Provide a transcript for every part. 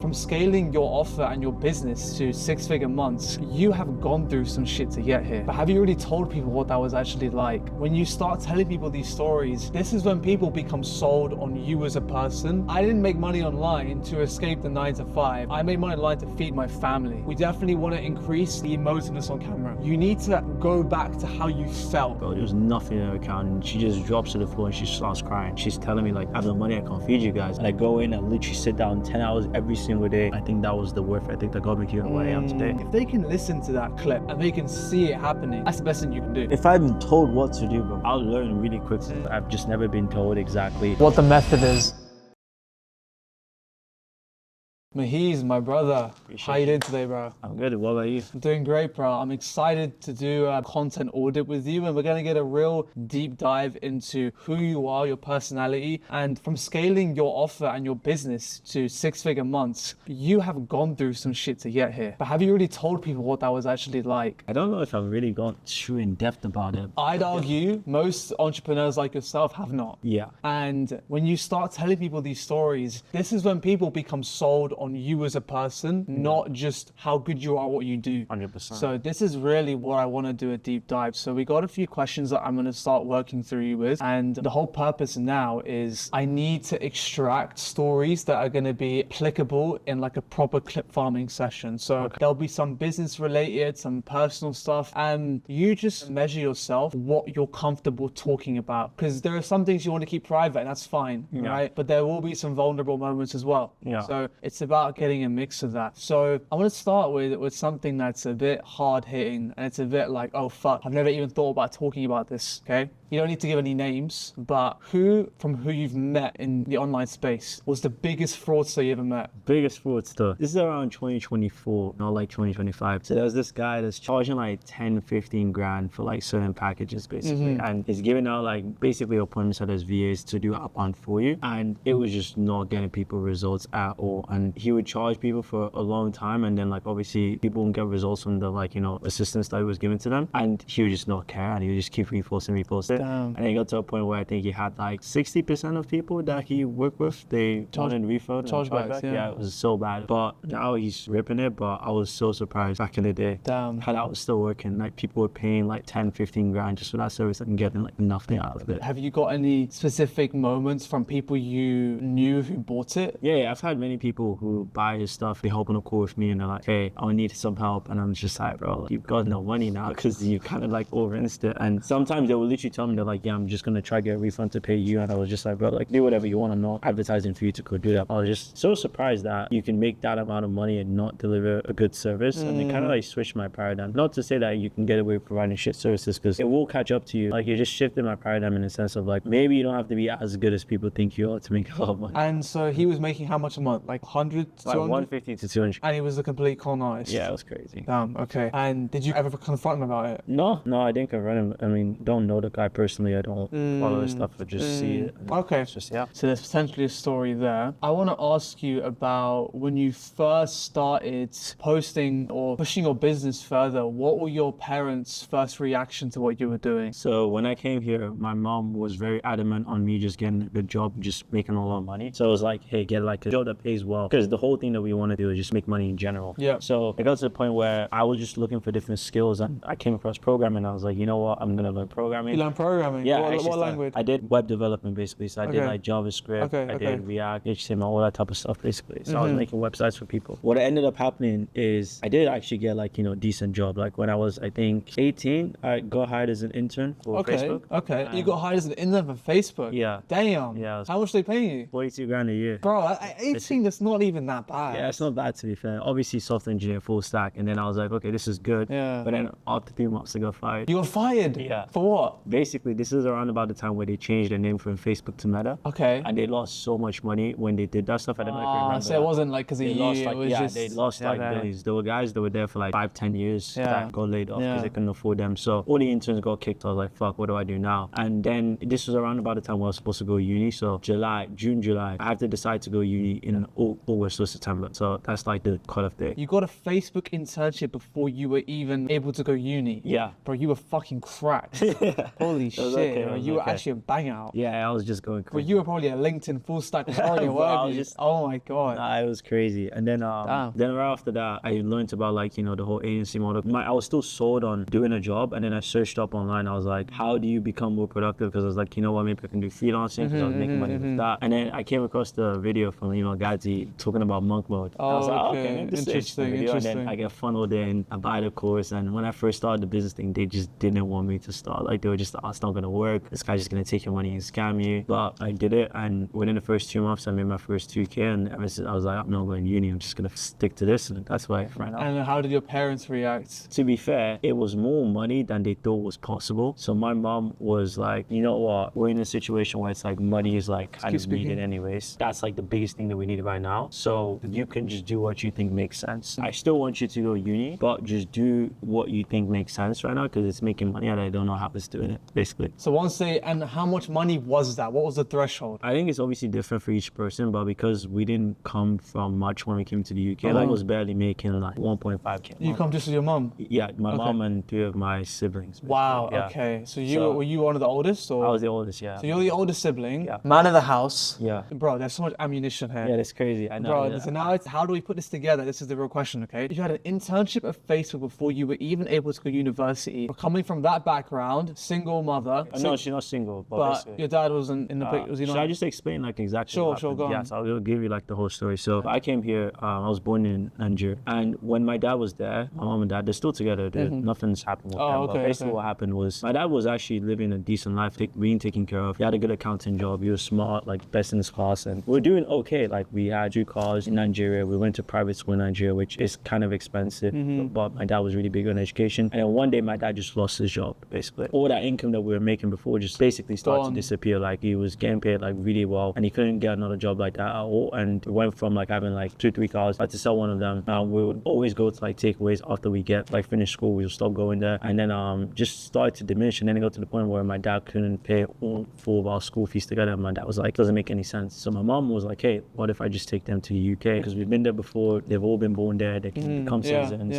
from scaling your offer and your business to six-figure months, you have gone through some shit to get here. But have you really told people what that was actually like? When you start telling people these stories, this is when people become sold on you as a person. I didn't make money online to escape the 9 to 5. I made money online to feed my family. We definitely want to increase the emotiveness on camera. You need to go back to how you felt. Bro, there was nothing in her account, and she just drops to the floor and she starts crying. She's telling me like, I have no money, I can't feed you guys. And I go in and literally sit down 10 hours every single day. I think that was the worth. I think that got me here where I am today. If they can listen to that clip and they can see it happening, that's the best thing you can do. If I've been told what to do, bro, I'll learn really quickly. I've just never been told exactly what the method is. Mahiz, my brother. How you doing today, bro? I'm good. What about you? I'm doing great, bro. I'm excited to do a content audit with you, and we're going to get a real deep dive into who you are, your personality, and from scaling your offer and your business to six-figure months, you have gone through some shit to get here. But have you really told people what that was actually like? I don't know if I've really gone too in depth about it. I'd argue most entrepreneurs like yourself have not. Yeah. And when you start telling people these stories, this is when people become sold on you as a person, not just how good you are at what you do. 100%. So this is really what I want to do a deep dive. So we got a few questions that I'm going to start working through you with. And the whole purpose now is I need to extract stories that are going to be applicable in like a proper clip farming session. So there'll be some business related, some personal stuff, and you just measure yourself what you're comfortable talking about. Because there are some things you want to keep private, and that's fine, right? But there will be some vulnerable moments as well. So it's about getting a mix of that. So I want to start with something that's a bit hard hitting, and it's a bit like, oh fuck, I've never even thought about talking about this, okay? You don't need to give any names, but who you've met in the online space was the biggest fraudster you ever met? Biggest fraudster. This is around 2024, not like 2025. So there was this guy that's charging like 10, 15 grand for like certain packages basically. And he's giving out like basically appointments at his VAs to do outbound for you. And it was just not getting people results at all. And he would charge people for a long time. And then like obviously people won't get results from the like, you know, assistance that he was giving to them. And he would just not care. And he would just keep reposting. And it got to a point where I think he had like 60% of people that he worked with, they wanted refund. Chargebacks, yeah, it was so bad. But now he's ripping it. But I was so surprised back in the day. Damn. How that was still working. Like people were paying like 10, 15 grand just for that service and getting like nothing out of it. Have you got any specific moments from people you knew who bought it? Yeah, I've had many people who buy his stuff. They hop on a call with me and they're like, hey, I need some help. And I'm just like, bro, like, you've got no money now because you kind of like over-rinsed it. And sometimes they will literally tell me, they're like, yeah, I'm just going to try to get a refund to pay you. And I was just like, bro, like do whatever you want. I'm not advertising for you to go do that. I was just so surprised that you can make that amount of money and not deliver a good service. And it kind of like switched my paradigm. Not to say that you can get away with providing shit services, because it will catch up to you. Like you just shifted my paradigm in the sense of like, maybe you don't have to be as good as people think you are to make a lot of money. And so he was making how much a month? Like 100 to like 200? 150 to 200. And he was a complete con artist. Yeah, it was crazy. Damn, okay. And did you ever confront him about it? No, I didn't confront him. I mean, don't know the guy personally. I don't follow his stuff, but just see it. Okay. It's just, yeah. So there's potentially a story there. I want to ask you about when you first started posting or pushing your business further, what were your parents' first reaction to what you were doing? So when I came here, my mom was very adamant on me just getting a good job, just making a lot of money. So it was like, hey, get like a job that pays well. Because the whole thing that we want to do is just make money in general. Yeah. So it got to the point where I was just looking for different skills, and I came across programming. I was like, you know what, I'm going to learn programming. You learned programming? Yeah. What language? I did web development basically. So I did like JavaScript, I did React, HTML, all that type of stuff basically. So I was making websites for people. What ended up happening is I did actually get like, you know, decent job. Like when I was, I think 18, I got hired as an intern for Facebook. Okay. You got hired as an intern for Facebook? Yeah. Damn. Yeah. How much they paying you? 42 grand a year. Bro, at 18, that's not even that bad. Yeah, it's not bad to be fair. Obviously software engineer, full stack. And then I was like, okay, this is good. Yeah. But then after 3 months I got fired. You got fired? Yeah. For what? Basically, this is around about the time where they changed the name from Facebook to Meta. Okay. And they lost so much money when they did that stuff. I don't know if you remember. So it wasn't like because of you. Lost, like, it was just... they lost like billions. There were guys that were there for like 5-10 years that got laid off because they couldn't afford them. So all the interns got kicked. I was like, fuck, what do I do now? And then this was around about the time where I was supposed to go uni. So June, July, I had to decide to go uni in August or September. So that's like the cutoff day. You got a Facebook internship before you were even able to go uni. Yeah. Bro, you were fucking cracked. Holy shit, okay, bro. it was You were okay. actually a bang out. Yeah, I was just going But crazy. you were probably a LinkedIn full stack warrior, Bro, I weren't was you? just- Oh my god. Nah, it was crazy. And then Damn. then right after that, I learned about like, you know, the whole agency model. I was still sold on doing a job, and then I searched up online. I was like, how do you become more productive? Because I was like, you know what, maybe I can do freelancing because I was making money with that. And then I came across the video from, you know, Gazi talking about monk mode. I was like, okay. maybe this is an Interesting, video. And then interesting. I get funneled in, I buy the course, and when I first started the business thing, they just didn't want me to start. Like they were just, oh, it's not gonna work. This guy's just gonna take your money and scam you. But I did it, and within the first 2 months, I made my first 2K. And ever since I was like, I'm not going to uni. I'm just gonna stick to this, and that's why right now. And how did your parents react? To be fair, it was more money than they thought was possible. So my mom was like, you know what? We're in a situation where it's like money is like kind of speaking. needed anyways. That's like the biggest thing that we need right now. So you can just do what you think makes sense. I still want you to go uni, but just do what you think makes sense right now because it's making money and I don't know how it's doing it, basically. So once they, and how much money was that? What was the threshold? I think it's obviously different for each person, but because we didn't come from much when we came to the UK, I was barely making like 1.5K. You come just with your mum? Yeah, my mom and 3 of my siblings. basically. Wow, Yeah. okay. So So- were you one of the oldest? Or? I was the oldest, yeah. So you're the oldest sibling, Yeah. man of the house. Yeah. Bro, there's so much ammunition here. Yeah, that's crazy. I know. Bro, yeah. so now it's how do we put this together? This is the real question, okay? You had an internship at Facebook before you were even able to go to university. Coming from that background, single mother. No, she's not single, but, but basically. your dad wasn't in the pic. Was he Should not? I just explain like exactly Sure, what sure, happened? go on. Yes, I'll give you like the whole story. So I came here, I was born in Nigeria, and when my dad was there, my mom and dad, they're still together. Nothing's happened with Oh, them. okay, But basically okay. what happened was my dad was actually living a decent life, being taken care of. He had a good accounting job. He was smart, like best in his class, and we were doing okay. Like we had 2 cars in Nigeria. We went to private school in Nigeria, which is kind of expensive, but my dad was really big on education. And then one day my dad just lost his job, basically. All that income that we were making before just basically started Gone. to disappear. Like he was getting paid like really well, and he couldn't get another job like that at all. And we went from like having like 2-3 cars, I had to sell one of them. We would always go to like takeaways after we get like finished school. We would stop going there, and then just started to diminish. And then it got to the point where my dad couldn't pay all 4 of our school fees together. And my dad was like, doesn't make any sense. So my mom was like, hey, what if I just take them to the UK? Because we've been there before. They've all been born there. They can become citizens.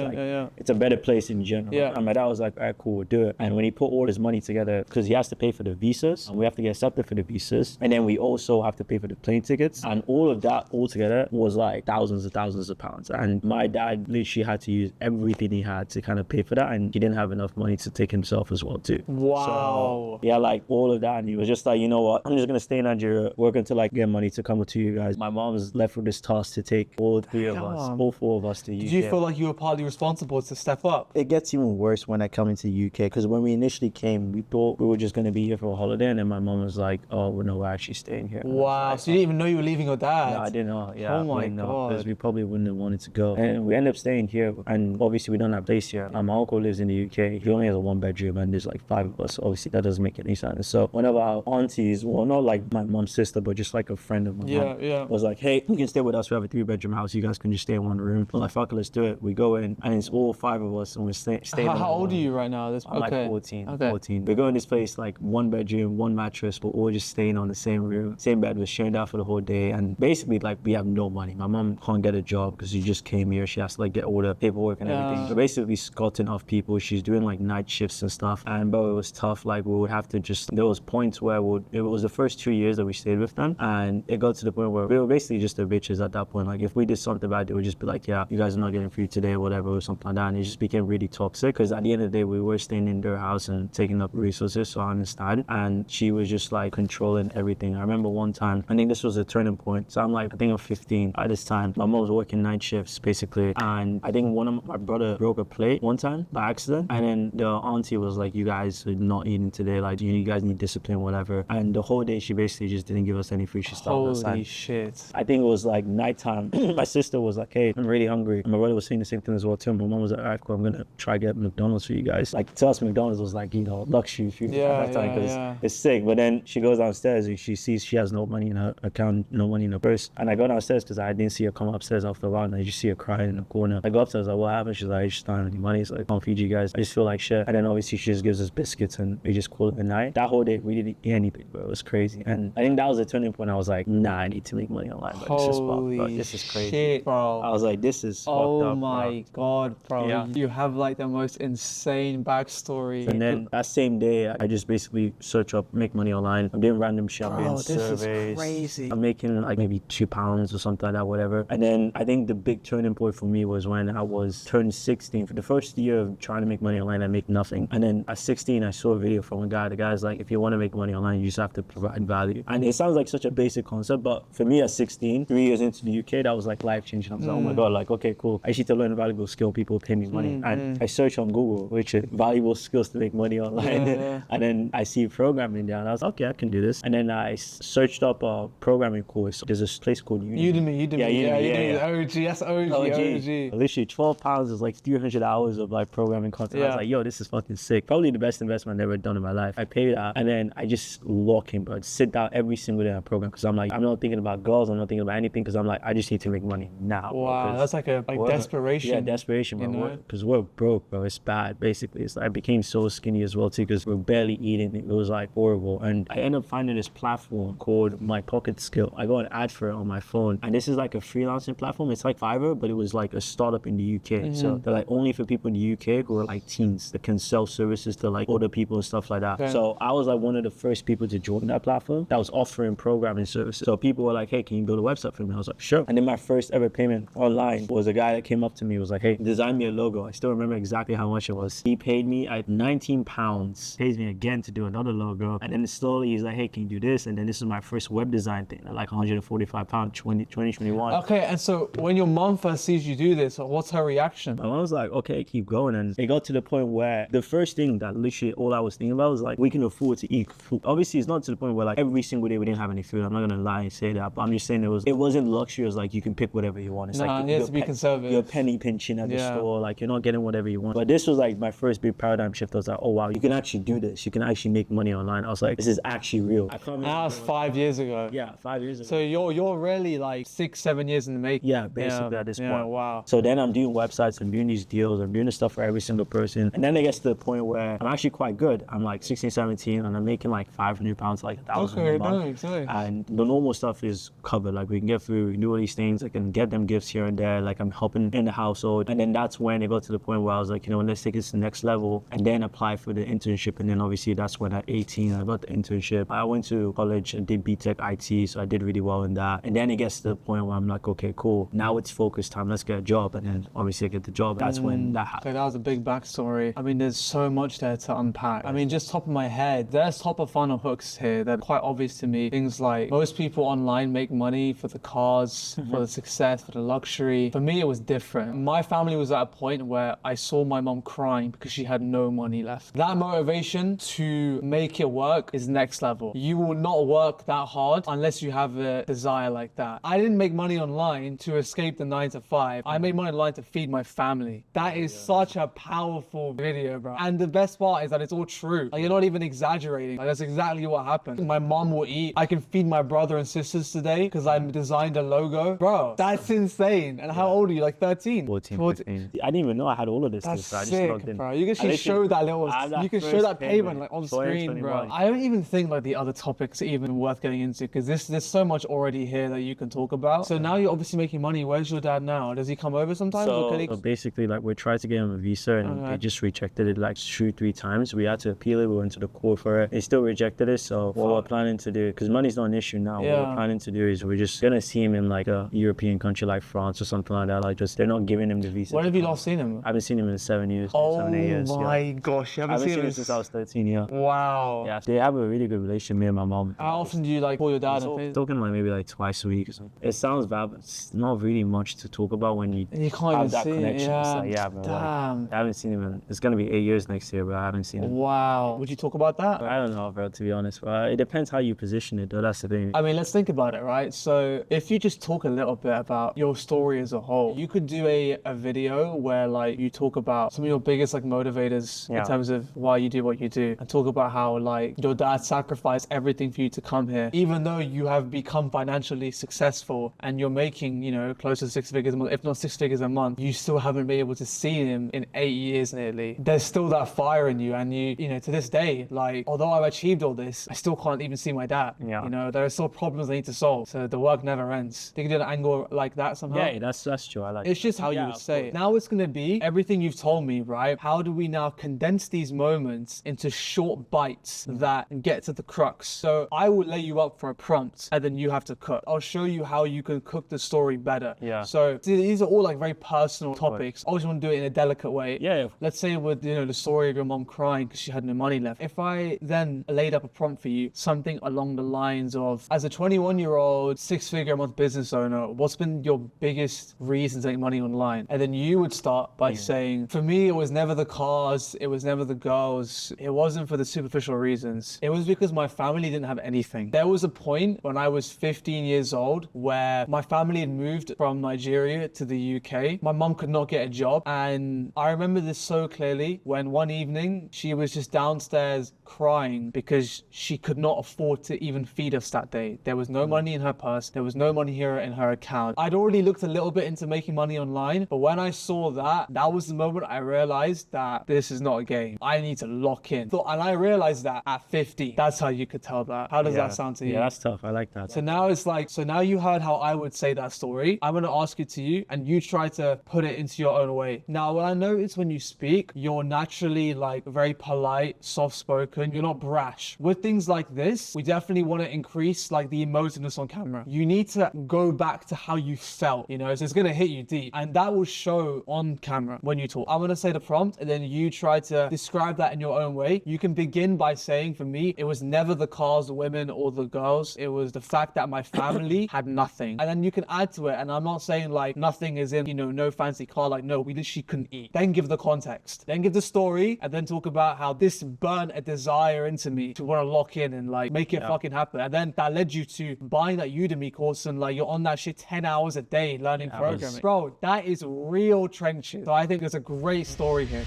It's a better place in general. Yeah. And my dad was like, all right, cool, we'll do it. And when he put all his money together, because he has to pay for the visas, and we have to get accepted for the visas, and then we also have to pay for the plane tickets, and all of that all together was like thousands of pounds. And my dad literally had to use everything he had to kind of pay for that, and he didn't have enough money to take himself as well too. Wow. So, yeah, like all of that, and he was just like, you know what, I'm just gonna stay in Nigeria, work until I get money to come to you guys. My mom was left with this task to take all 3 of us, Damn. all 4 of us to UK. Did you feel like you were partly responsible to step up? It gets even worse when I come into UK, because when we initially came, we thought we were just going to be here for a holiday, and then my mom was like, oh, well, no, we're actually staying here. And I was Wow. So you didn't even know you were leaving your dad? no, I didn't know. Yeah, Oh my because God. we probably wouldn't have wanted to go. And we ended up staying here, and obviously we don't have a place here. My uncle lives in the UK. He only has a 1-bedroom, and there's like 5 of us. Obviously, that doesn't make any sense. So one of our aunties, well, not like my mom's sister, but just like a friend of my mom, Yeah. was like, hey, you can stay with us. We have a 3-bedroom house. You guys can just stay in one room. We're like, fuck it, let's do it. We go in, and it's all 5 of us, and we're staying. How old are you right now? I'm like 14. Okay. 14. We go in this place like 1 bedroom, 1 mattress, but we're just staying on the same room, same bed. We're sharing that for the whole day, and basically like we have no money. My mom can't get a job because she just came here. She has to like get all the paperwork and everything. So basically scotting off people. She's doing like night shifts and stuff. And bro, it was tough. Like we would have to just. There was points where it was the first 2 years that we stayed with them, and it got to the point where we were basically just the bitches at that point. Like if we did something bad, they would just be like, yeah, you guys are not getting food today, whatever, or something like that. And it just became really toxic because at the end of the day, we were staying in their house and taking up resources. So I understand. And she was just like controlling everything. I remember one time, I think this was a turning point. So I'm like, I think I'm 15 at this time. My mom was working night shifts basically, and I think one of my brother broke a plate one time by accident, and then the auntie was like, you guys are not eating today, like you guys need discipline, whatever. And the whole day she basically just didn't give us any food. She stopped us. Holy shit. I think it was like nighttime. My sister was like, hey, I'm really hungry. And my brother was saying the same thing as well too. My mom was like, all right, cool, I'm gonna try get McDonald's for you guys. Like to us, McDonald's was like, you know, luxury food at that time because it's sick. But then she goes downstairs and she sees she has no money in her account, no money in her purse. And I go downstairs because I didn't see her come upstairs after a while, and I just see her crying in the corner. I go upstairs, like, what happened? She's like, I just don't have any money, so I can't feed you guys. I just feel like shit. And then obviously she just gives us biscuits and we just call it a night. That whole day we didn't eat anything, bro. It was crazy. And I think that was the turning point. I was like, nah, I need to make money online. But this is bro. Holy This is crazy. shit, bro. I was like, this is fucked Oh up, my god, bro. Yeah. You have like the most insane backstory. And then that same day, I just basically search up make money online. I'm doing random shit. I'm doing Bro, this is surveys. crazy. I'm making like maybe £2 or something like that, whatever. And then I think the big turning point for me was when I was turned 16. For the first year of trying to make money online, I make nothing. And then at 16, I saw a video from a guy. The guy's like, if you want to make money online, you just have to provide value. And it sounds like such a basic concept, but for me at 16, 3 years into the UK, that was like life changing. I was like, oh my God, like, okay, cool. I just need to learn a valuable skill. People pay me money. And I search on Google, which is valuable skills to make money online. Yeah. And then I see programming there, and I was like, okay, I can do this. And then I searched up a programming course. There's a place called Udemy. Udemy. Yeah, Udemy, yeah. OG, that's OG. Literally £12 is like 300 hours of like programming content. I was Yeah. like, yo, this is fucking sick. Probably the best investment I've ever done in my life. I paid that, and then I just lock in, bro. Sit down every single day on program, because I'm like, I'm not thinking about girls, I'm not thinking about anything, because I'm like, I just need to make money now. Wow, that's like a we're- desperation. Yeah, desperation, bro. you know? Because we're broke, bro. It's bad, basically. It's like I became so skinny as well, too, because we're barely eating. It was like horrible. And I ended up finding this platform called My Pocket Skill. I got an ad for it on my phone. And this is like a freelancing platform. It's like Fiverr, but it was like a startup in the UK. So they're like only for people in the UK who are like teens that can sell services to like older people and stuff like that. Okay. So I was like one of the first people to join that platform that was offering programming services. So people were like, hey, can you build a website for me? I was like, sure. And then my first ever payment online was a guy that came up to me, was like, hey, design me a logo. I still remember exactly how much it was. He paid me at £19, pays me again to do another logo. And then slowly he's like, hey, can you do this? And then this is my first web design thing at like £145, 2021. Okay, and so when your mom first sees you do this, what's her reaction? My mom was like, okay, keep going. And it got to the point where the first thing that literally all I was thinking about was like, we can afford to eat food. Obviously, it's not to the point where like every single day we didn't have any food. I'm not gonna lie and say that, but I'm just saying it wasn't luxury. It was like you can pick whatever you want. It's Nah, like it has to be conservative. You're penny pinching at the Yeah. store, like you're not getting whatever you want. But this was like my first big paradigm shift. I was like, oh wow, you can actually do this. You can actually make money online. I was like, this is actually real. I can't That was 5 years ago. Yeah, 5 years ago. So you're really like 6-7 years in the making. Yeah, basically at this Yeah, point. wow. So then I'm doing websites, I'm doing these deals, I'm doing this stuff for every single person. And then it gets to the point where I'm actually quite good. I'm like 16, 17, and I'm making like £500, like 1,000 Okay, a month. nice. And the normal stuff is covered. Like we can get food, we can do all these things. I can get them gifts here and there. Like I'm helping in the household. And then that's when it got to the point where I was like, you know, let's take this to the next level and then apply for the internship. And then obviously that's when at 18, I got the internship. I went to college and did BTech IT. So I did really well in that. And then it gets to the point where I'm like, okay, cool. Now it's focus time. Let's get a job. And then obviously I get the job. That's when that happened. Okay, that was a big backstory. I mean, there's so much there to unpack. I mean, just top of my head, there's top of funnel hooks here that are quite obvious to me. Things like most people online make money for the cars, for the success, for the luxury. For me, it was different. My family was at a point where I saw my mom crying because she had no money left. That motivation to make it work is next level. You will not work that hard unless you have a desire like that. I didn't make money online to escape the 9 to 5. I made money online to feed my family. That is such a powerful video, bro. And the best part is that it's all true. Like, you're not even exaggerating. Like, that's exactly what happened. My mom will eat. I can feed my brother and sisters today because I designed a logo. Bro, that's insane. And how old are you? Like 13? 14, 15. I didn't even know I had all of this That's stuff. I just sick, logged in. bro. You can I actually literally- show that little, I had you can show first that payment like on 20, screen, bro. 21. I don't even think like the other topics are even worth getting into because there's so much already here that you can talk about. So now you're obviously making money. Where's your dad now? Does he come over sometimes? Or can he... So basically, like we tried to get him a visa and Okay. they just rejected it like 2-3 times. We had to appeal it. We went to the court for it. They still rejected it. So what we're planning to do, because money's not an issue now. Yeah. What we're planning to do is we're just gonna see him in like a European country like France or something like that. Like just they're not giving him the visa. When to have you come. last seen him? I haven't seen him in 7 years. Oh 7, 8 years. my Yeah. gosh, you I haven't haven't seen seen him him since I was 13. Yeah. Wow. Yeah. They have a really good relation, me and my mom. How often do you like call your dad? So, And talking like maybe like twice a week or something. It sounds bad, but it's not really much to talk about when you you can't have even that see connection. it. It's Yeah. like, yeah, bro. Like, Damn. I haven't seen him in, it's gonna be 8 years next year, but I haven't seen him. Wow. Would you talk about that? I don't know, bro, to be honest. But it depends how you position it, though. That's the thing. I mean, let's think about it, right? So if you just talk a little bit about your story as a whole, you could do a video where like you talk about some of your biggest like motivators in Yeah. terms of why you do what you do and talk about how like your dad sacrificed everything for you to come here. Even though you have become financially successful and you're making, you know, close to 6 figures a month, if not 6 figures a month, you still haven't been able to see him in 8 years nearly. There's still that fire in you and you know, to this day, like, although I've achieved all this, I still can't even see my dad. Yeah. You know, there are still problems I need to solve. So the work never ends. friends. Think you did an angle like that somehow? Yeah, that's true. I like It's just how you Yeah, would of say it. Now it's going to be everything you've told me, right? How do we now condense these moments into short bites that get to the crux? So I will lay you up for a prompt and then you have to cook. I'll show you how you can cook the story better. Yeah. So these are all like very personal topics. I always want to do it in a delicate way. Yeah. Let's say with, the story of your mom crying because she had no money left. If I then laid up a prompt for you, something along the lines of, as a 21-year-old, 6-figure a month business owner, what's been your biggest reason to make money online? And then you would start by saying, for me, it was never the cars, it was never the girls, it wasn't for the superficial reasons. It was because my family didn't have anything. There was a point when I was 15 years old where my family had moved from Nigeria to the UK. My mom could not get a job. And I remember this so clearly when one evening she was just downstairs crying because she could not afford to even feed us that day. There was no money in her purse. There was no money here in her account. I'd already looked a little bit into making money online, but when I saw that was the moment I realized that this is not a game. I need to lock in. And I realized that at 50. That's how you could tell that. How does that sound to you? Yeah, that's tough. I like that. So now it's like, so now you heard how I would say that story. I'm going to ask it to you and you try to put it into your own way. Now, what I notice when you speak, you're naturally like very polite, soft-spoken. You're not brash. With things like this, we definitely want to increase like the emotiveness on camera. You need to go back to how you felt, so it's going to hit you deep and that will show on camera when you talk. I'm going to say the prompt and then you try to describe that in your own way. You can begin by saying, for me, it was never the cars, the women or the girls. It was the fact that my family had nothing. And then you can add to it. And I'm not saying like nothing is in, no fancy car. Like, no, we literally couldn't eat. Then give the context. Then give the story and then talk about how this burnt a desire into me to want to lock in and like make it fucking happen. And then that led you to buying that Udemy course and like you're on that shit 10 hours a day learning programming. Bro, that is real trenches. So I think there's a great story here.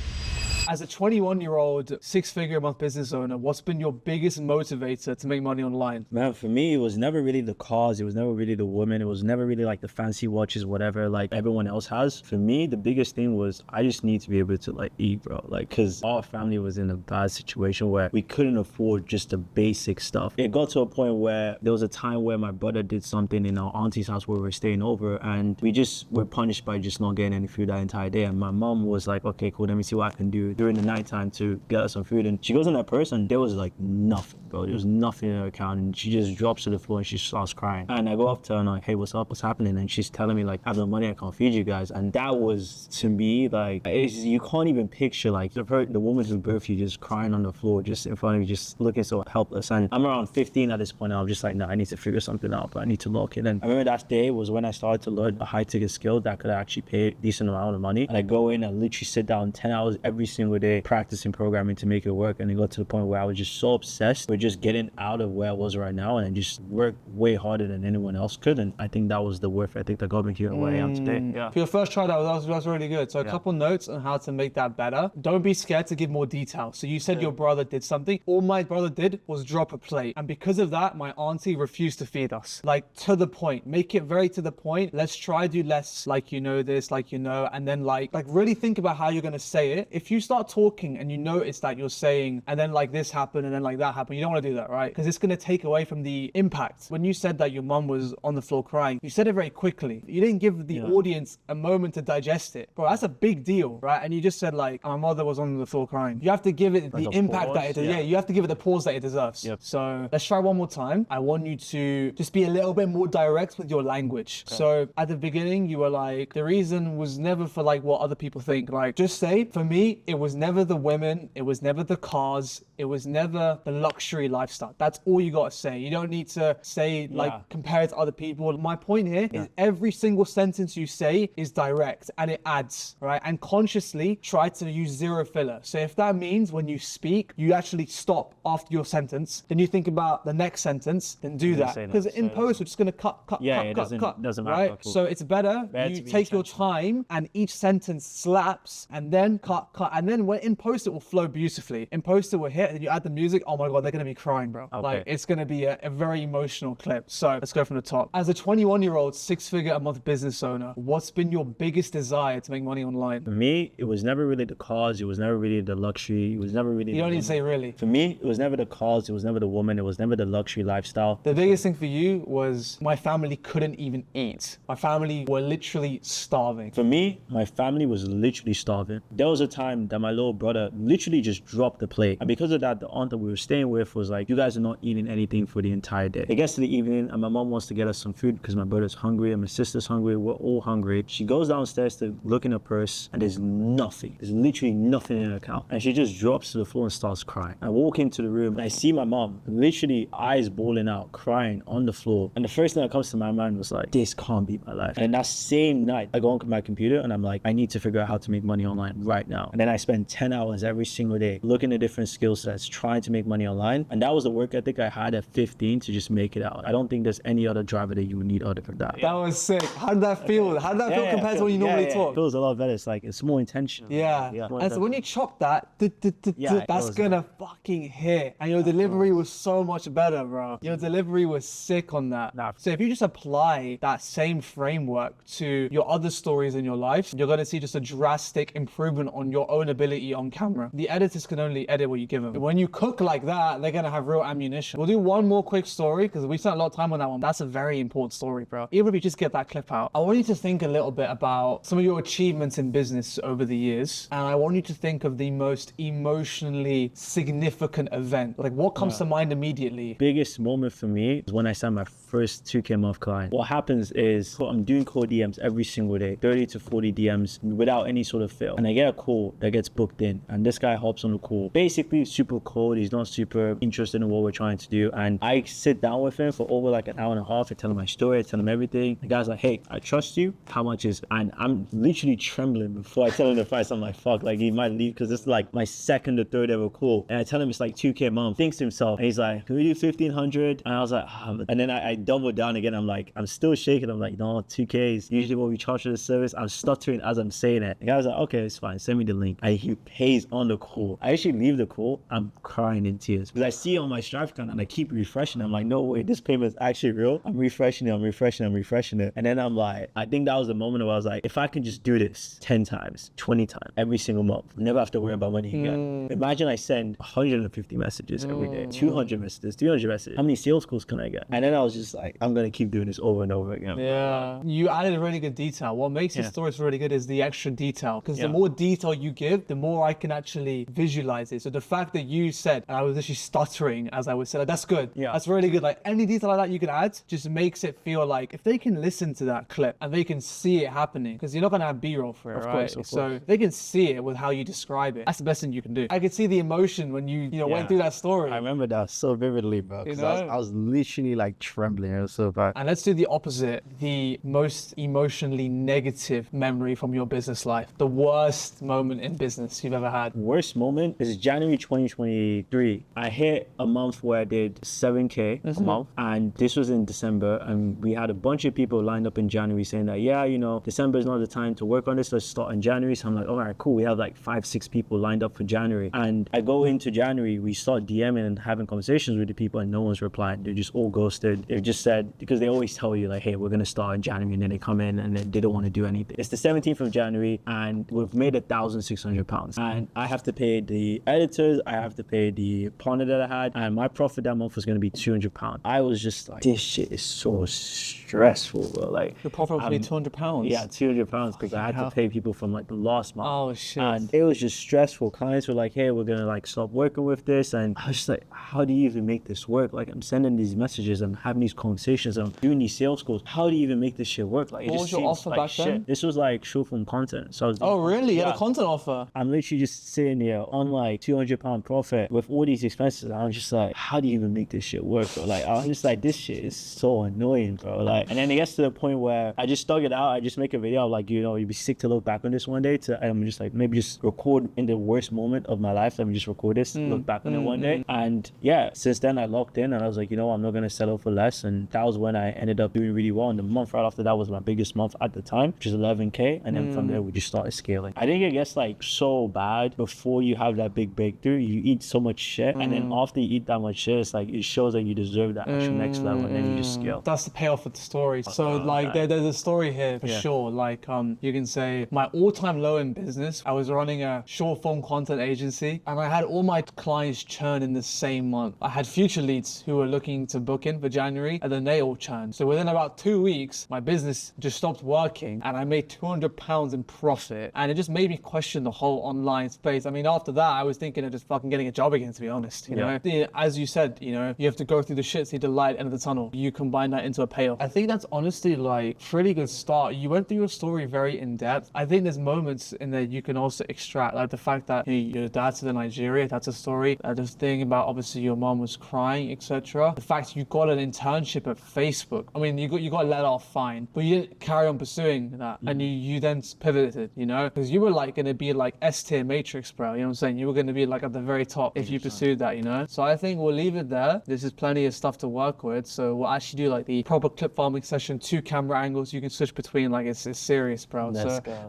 As a 21-year-old, 6-figure a month business owner, what's been your biggest motivator to make money online? Man, for me, it was never really the cars. It was never really the women. It was never really like the fancy watches, whatever, like everyone else has. For me, the biggest thing was I just need to be able to like eat, bro. Like, cause our family was in a bad situation where we couldn't afford just the basic stuff. It got to a point where there was a time where my brother did something in our auntie's house where we were staying over and we just were punished by just not getting any food that entire day. And my mom was like, okay, cool, let me see what I can do during the nighttime to get us some food. And she goes in that purse and there was like nothing, bro. There was nothing in her account and she just drops to the floor and she starts crying. And I go up to her and I'm like, hey, what's up? What's happening? And she's telling me like, I have no money, I can't feed you guys. And that was, to me, like, you can't even picture like the woman who birthed you just crying on the floor just in front of you, just looking so helpless. And I'm around 15 at this point and I'm just like, no, I need to figure something out, but I need to lock it in. I remember that day was when I started to learn a high ticket skill that could actually pay a decent amount of money. And I go in and literally sit down 10 hours every single day practicing programming to make it work. And it got to the point where I was just so obsessed with just getting out of where I was right now and I just worked way harder than anyone else could. And I think that was the worth ethic that got me here where I am today. Yeah. For your first try, that was really good. So a couple notes on how to make that better. Don't be scared to give more detail. So you said your brother did something. All my brother did was drop a plate. And because of that, my auntie refused to feed us. Like, to the point. Make it very to the point. Let's try do less like this, and then like really think about how you're going to say it. If you start talking and you notice that you're saying, and then like this happened and then like that happened, you don't want to do that, right? Because it's going to take away from the impact. When you said that your mom was on the floor crying, you said it very quickly. You didn't give the audience a moment to digest it. Bro, that's a big deal, right? And you just said like, my mother was on the floor crying. You have to give it like the impact that it you have to give it the pause that it deserves. Yep. So let's try one more time. I want you to just be a little bit more direct with your language. Okay. So at the beginning, you were like, the reason was never for like what other people think. Like, just say, for me, it was never the women, it was never the cars, it was never the luxury lifestyle. That's all you got to say. You don't need to say like compare it to other people. My point here is every single sentence you say is direct and it adds, right? And consciously try to use zero filler. So if that means when you speak, you actually stop after your sentence, then you think about the next sentence, then do that. Because in post, we're just going to cut, doesn't matter. Right? So it's better you take your time and each sentence slaps and then cut. And then when in post it will flow beautifully. In post it will hit, and you add the music. Oh my god, they're gonna be crying, bro. Like it's gonna be a very emotional clip. So let's go from the top. As a 21-year-old, 6-figure a month business owner, what's been your biggest desire to make money online? For me, it was never really the cause. It was never really the luxury. It was never really. You don't need to say really. For me, it was never the cause. It was never the woman. It was never the luxury lifestyle. The biggest thing for you was my family couldn't even eat. My family were literally starving. For me, my family was literally starving. There was a time that my little brother literally just dropped the plate. And because of that, the aunt that we were staying with was like, you guys are not eating anything for the entire day. It gets to the evening and my mom wants to get us some food because my brother's hungry and my sister's hungry. We're all hungry. She goes downstairs to look in her purse and there's nothing. There's literally nothing in her account. And she just drops to the floor and starts crying. I walk into the room and I see my mom literally eyes bawling out, crying on the floor. And the first thing that comes to my mind was like, this can't be my life. And that same night, I go on my computer and I'm like, I need to figure out how to make money online right now. And then I spend 10 hours every single day looking at different skill sets, trying to make money online. And that was the work ethic I had at 15 to just make it out. I don't think there's any other driver that you would need other than that. That was sick. How did that feel? How did that feel compared to when you normally talk? It feels a lot better. It's like, it's more intentional. And so when you chop that, that's gonna fucking hit. And your delivery was so much better, bro. Your delivery was sick on that. So if you just apply that same framework to your other stories in your life, you're gonna see just a drastic improvement on your own ability on camera. The editors can only edit what you give them. When you cook like that, they're gonna have real ammunition. We'll do one more quick story because we spent a lot of time on that one. That's a very important story, bro. Even if you just get that clip out, I want you to think a little bit about some of your achievements in business over the years. And I want you to think of the most emotionally significant event. Like what comes to mind immediately? Biggest moment for me is when I signed my first 2K month client. What happens is I'm doing cold DMs every single day, 30 to 40 DMs without any sort of fail. And I get a call that gets booked in and this guy hops on the call. Basically super cold. He's not super interested in what we're trying to do. And I sit down with him for over like an hour and a half. I tell him my story. I tell him everything. The guy's like, hey, I trust you. How much is, and I'm literally trembling before I tell him the price. I'm like, fuck, like he might leave because it's like my second or third ever call. And I tell him it's like 2K a month. Thinks to himself. And he's like, can we do 1,500? And I was like, and then I doubled down again. I'm like, I'm still shaking. I'm like, no, 2K is usually what we charge for the service. I'm stuttering as I'm saying it. The guy was like, okay, it's fine. Send me the link. And he pays on the call. I actually leave the call. I'm crying in tears because I see it on my Stripe account and I keep refreshing. I'm like, no way, this payment is actually real. I'm refreshing it. And then I'm like, I think that was the moment where I was like, if I can just do this 10 times, 20 times, every single month, never have to worry about money again. Imagine I send 150 messages every day, 200 messages, 300 messages. How many sales calls can I get? And then I was just like, I'm going to keep doing this over and over again. Yeah. You added a really good detail. What makes your stories really good is the extra detail. Because the more detail you give, the more I can actually visualize it. So the fact that you said, and I was actually stuttering as I was saying, like, that's good. That's really good. Like any detail like that you can add just makes it feel like if they can listen to that clip and they can see it happening, because you're not going to have B-roll for it, of right? Course. So they can see it with how you describe it. That's the best thing you can do. I could see the emotion when you went through that story. I remember that so vividly, bro. Because I was literally like trembling. It was so bad. And let's do the opposite. The most emotionally negative memory from your business life. The worst moment in business you've ever had. Worst moment is January 2023. I hit a month where I did 7K a month. And this was in December. And we had a bunch of people lined up in January saying that, yeah, December is not the time to work on this. Let's start in January. So I'm like, all right, cool. We have like 5-6 people lined up for January. And I go into January, we start DMing and having conversations with the people and no one's replying. They're just all ghosted. They just said, because they always tell you like, hey, we're going to start in January. And then they come in and they don't want to do anything. It's the 17th of January and we've made £1,600. And I have to pay the editors. I have to pay the partner that I had. And my profit that month was going to be £200. I was just like, this shit is so stressful, bro. Like your profit was £200. Yeah, £200 because I had to pay people from like the last month. Oh shit. And it was just stressful. Clients were like, hey, we're gonna like stop working with this. And I was just like, how do you even make this work? Like I'm sending these messages, I'm having these conversations, I'm doing these sales calls. How do you even make this shit work? Like what it just was your seems offer like back shit. then? This was like short form content. So I was oh really? You had a content offer? I'm literally just sitting here on like £200 profit with all these expenses. I'm just like, how do you even make this shit work, bro? Like I'm just like, this shit is so annoying, bro. Like, and then it gets to the point where I just thug it out. I just make a video of like, you'd be sick to look back on this one day. And I'm just like, maybe just record in the worst moment of my life. Let me just record this, look back on it one day. And yeah, since then I locked in and I was like, I'm not gonna settle for less. And that was when I ended up doing really well. And the month right after that was my biggest month at the time, which is 11K. And then from there we just started scaling. I think it gets like so so bad before you have that big breakthrough. You eat so much shit, and then after you eat that much shit, it's like it shows that you deserve that extra next level, and then you just scale. That's the payoff of the story. So like there's a story here for sure. Like you can say my all-time low in business, I was running a short form content agency, and I had all my clients churn in the same month. I had future leads who were looking to book in for January, and then they all churned. So within about 2 weeks, my business just stopped working, and I made £200 in profit. And it just made me question the whole online space. I mean, after that, I was thinking of just fucking getting a job again, to be honest. You know, as you said, you know, you have to go through the shit, see the light end of the tunnel. You combine that into a payoff. I think that's honestly like pretty good start. You went through your story very in depth. I think there's moments in there you can also extract, like the fact that you know, your dad's to Nigeria, that's a story. This thing about obviously your mom was crying, etc. The fact you got an internship at Facebook. I mean, you got let off fine, but you didn't carry on pursuing that, and you then pivoted, you know, because you were like going to be like S-tier Matrix, bro. You know what I'm saying? You were going to be like at the very top if you pursued that, you know. So I think we'll leave it there. This is plenty of stuff to work with. So we'll actually do like the proper clip farming session, 2 camera angles. You can switch between, like it's serious, bro.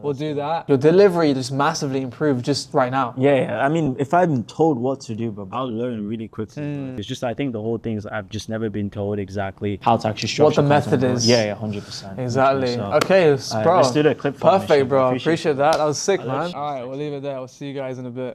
We'll do that. Your delivery just massively improved just right now. Yeah. I mean, if I'm told what to do, but I'll learn really quickly. It's just, I think the whole thing is I've just never been told exactly how to actually structure what the method content. is. Yeah, 100%. Exactly. So, Okay, bro. let's do the clip farming. Perfect, bro. Appreciate that. That was sick, I'll man. let you- All right, we'll leave it there. We'll see you guys in a bit.